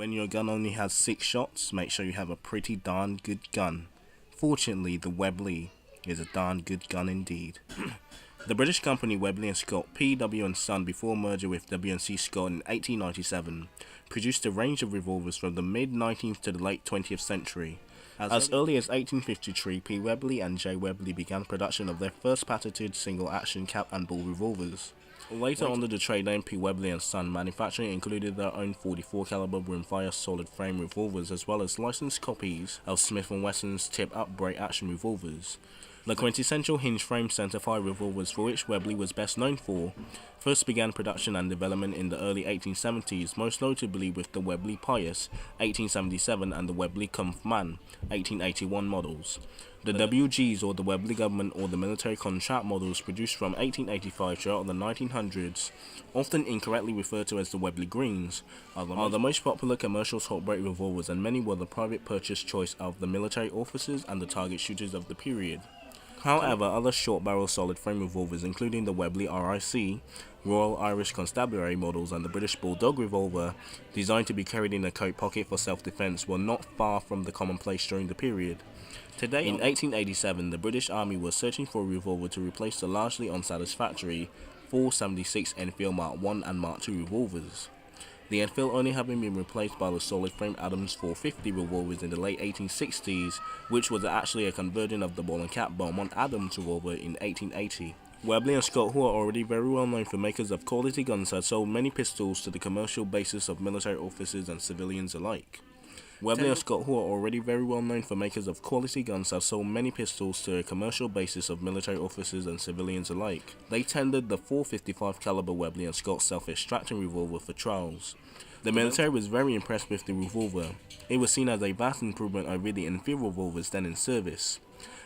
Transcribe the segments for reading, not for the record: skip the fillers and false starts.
When your gun only has 6 shots, make sure you have a pretty darn good gun. Fortunately, the Webley is a darn good gun indeed. The British company Webley & Scott, P.W. & Son, before merger with W&C Scott in 1897, produced a range of revolvers from the mid-19th to the late 20th century. As early as 1853, P. Webley and J. Webley began production of their first patented single-action cap and ball revolvers. Later, under the trade name P. Webley & Son, manufacturing included their own 44 caliber rimfire solid frame revolvers as well as licensed copies of Smith & Wesson's tip-up break action revolvers. The quintessential hinge frame centerfire revolvers, for which Webley was best known for, first began production and development in the early 1870s, most notably with the Webley Pius 1877 and the Webley Kampfmann 1881 models. The WGs, or the Webley government or the military contract models, produced from 1885 throughout the 1900s, often incorrectly referred to as the Webley Greens, are the most popular commercial assault break revolvers, and many were the private purchase choice of the military officers and the target shooters of the period. However, other short-barrel solid-frame revolvers, including the Webley RIC, Royal Irish Constabulary models, and the British Bulldog revolver, designed to be carried in a coat pocket for self-defense, were not far from the commonplace during the period. Today, in 1887, the British Army was searching for a revolver to replace the largely unsatisfactory 4.76 Enfield Mark I and Mark II revolvers. The Enfield only having been replaced by the solid-frame Adams 450 revolvers in the late 1860s, which was actually a conversion of the ball and cap Beaumont Adams revolver in 1880. Webley & Scott, who are already very well known for makers of quality guns, had sold many pistols to the commercial basis of military officers and civilians alike. Webley & Scott, who are already very well known for makers of quality guns, have sold many pistols to a commercial basis of military officers and civilians alike. They tendered the .455 caliber Webley & Scott self-extracting revolver for trials. The military was very impressed with the revolver. It was seen as a vast improvement over the Enfield revolvers then in service,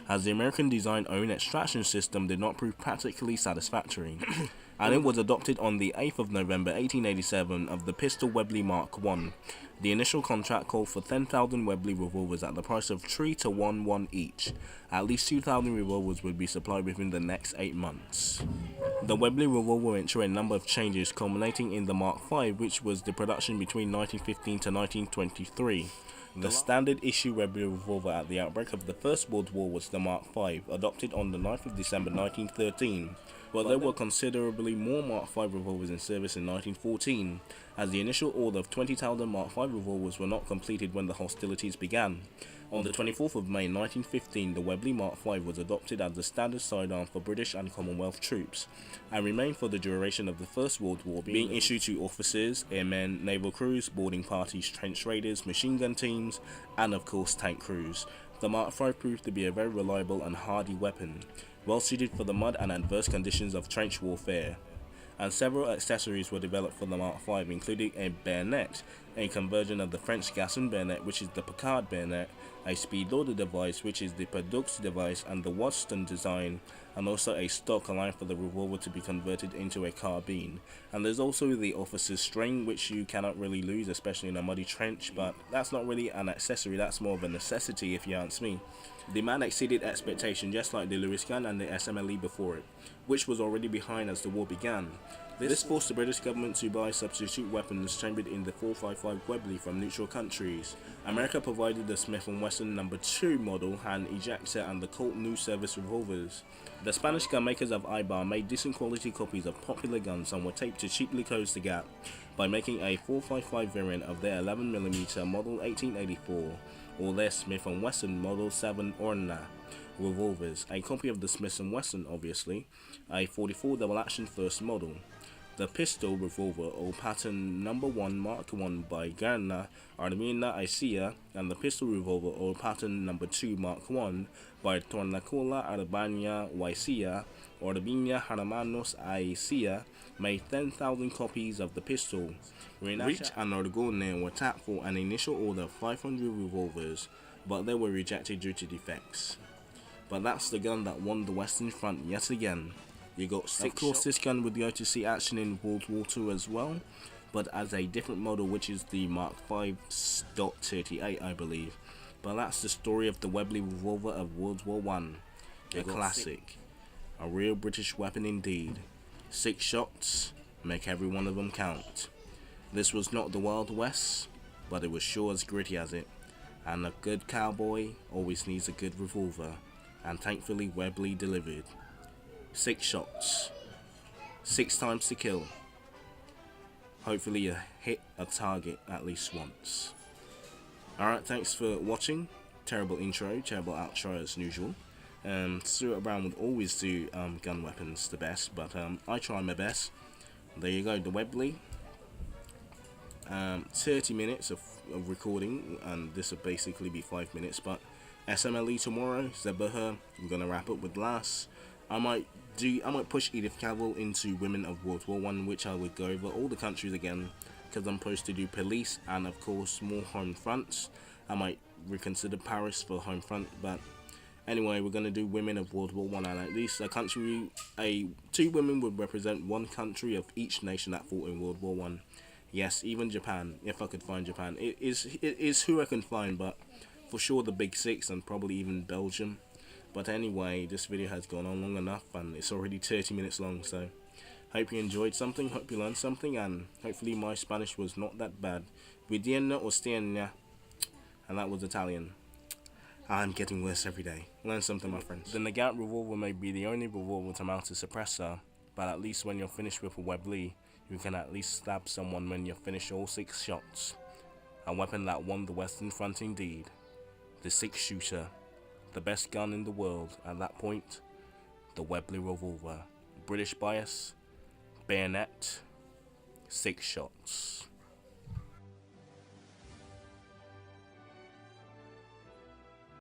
as the American-designed own extraction system did not prove practically satisfactory, and it was adopted on the 8th of November 1887 of the pistol Webley Mark I. The initial contract called for 10,000 Webley revolvers at the price of 3 to 1 each. At least 2,000 revolvers would be supplied within the next 8 months. The Webley revolver went through a number of changes, culminating in the Mark V, which was the production between 1915 to 1923. The standard issue Webley revolver at the outbreak of the First World War was the Mark V, adopted on the 9th of December 1913, but there were considerably more Mark V revolvers in service in 1914, as the initial order of 20,000 Mark V revolvers were not completed when the hostilities began. On the 24th of May 1915, the Webley Mark V was adopted as the standard sidearm for British and Commonwealth troops, and remained for the duration of the First World War, being issued to officers, airmen, naval crews, boarding parties, trench raiders, machine gun teams, and of course tank crews. The Mark V proved to be a very reliable and hardy weapon, well suited for the mud and adverse conditions of trench warfare. And several accessories were developed for the Mark V, including a bayonet, a conversion of the French Gasson bayonet, which is the Picard bayonet, a speed loader device, which is the Perdux device, and the Wadston design, and also a stock allowing for the revolver to be converted into a carbine. And there's also the officer's string, which you cannot really lose, especially in a muddy trench, but that's not really an accessory, that's more of a necessity if you ask me. Demand exceeded expectation, just like the Lewis gun and the SMLE before it, which was already behind as the war began. This forced the British government to buy substitute weapons chambered in the .455 Webley from neutral countries. America provided the Smith & Wesson No. 2 model hand ejector and the Colt new service revolvers. The Spanish gun makers of Ibar made decent quality copies of popular guns and were taped to cheaply close the gap by making a .455 variant of their 11mm Model 1884 or their Smith & Wesson Model 7 Orna revolvers, a copy of the Smith & Wesson obviously, a .44 double action first model. The pistol revolver or pattern No. 1 Mark I by Garna Armina Isia, and the pistol revolver or pattern No. 2 Mark I by Tornacola Arbania Waisia or Arabina Haramanos Aisia made 10,000 copies of the pistol. Rich and Orgone were tapped for an initial order of 500 revolvers, but they were rejected due to defects. But that's the gun that won the Western Front yet again. You got 6 Of course, this gun would go to see action in World War II as well, but as a different model, which is the Mark V .38, I believe. But that's the story of the Webley Revolver of World War I. A classic. A real British weapon indeed. 6 shots, make every one of them count. This was not the Wild West, but it was sure as gritty as it. And a good cowboy always needs a good revolver, and thankfully Webley delivered. 6 shots, 6 times to kill. Hopefully you hit a target at least once. Alright, thanks for watching. Terrible intro, terrible outro as usual. Stuart Brown would always do gun weapons the best, but I try my best. There you go, the Webley. 30 minutes of recording, and this will basically be 5 minutes, but SMLE tomorrow, Zebaher, I'm gonna wrap up with last. I might push Edith Cavil into Women of World War I, which I would go over all the countries again, because I'm supposed to do police and of course more home fronts. I might reconsider Paris for home front, but anyway, we're gonna do Women of World War I, and at least two women would represent one country of each nation that fought in World War I. Yes, even Japan, if I could find Japan. It is who I can find, but for sure the big 6 and probably even Belgium. But anyway, this video has gone on long enough and it's already 30 minutes long, so hope you enjoyed something, hope you learned something, and hopefully my Spanish was not that bad. Vidiendo o stienia, and that was Italian. I'm getting worse every day. Learn something, my friends. The Nagant revolver may be the only revolver to mount a suppressor, but at least when you're finished with a Webley, you can at least stab someone when you've finished all 6 shots. A weapon that won the Western Front indeed. The 6-shooter. The best gun in the world at that point. The Webley Revolver. British bias. Bayonet. 6 shots.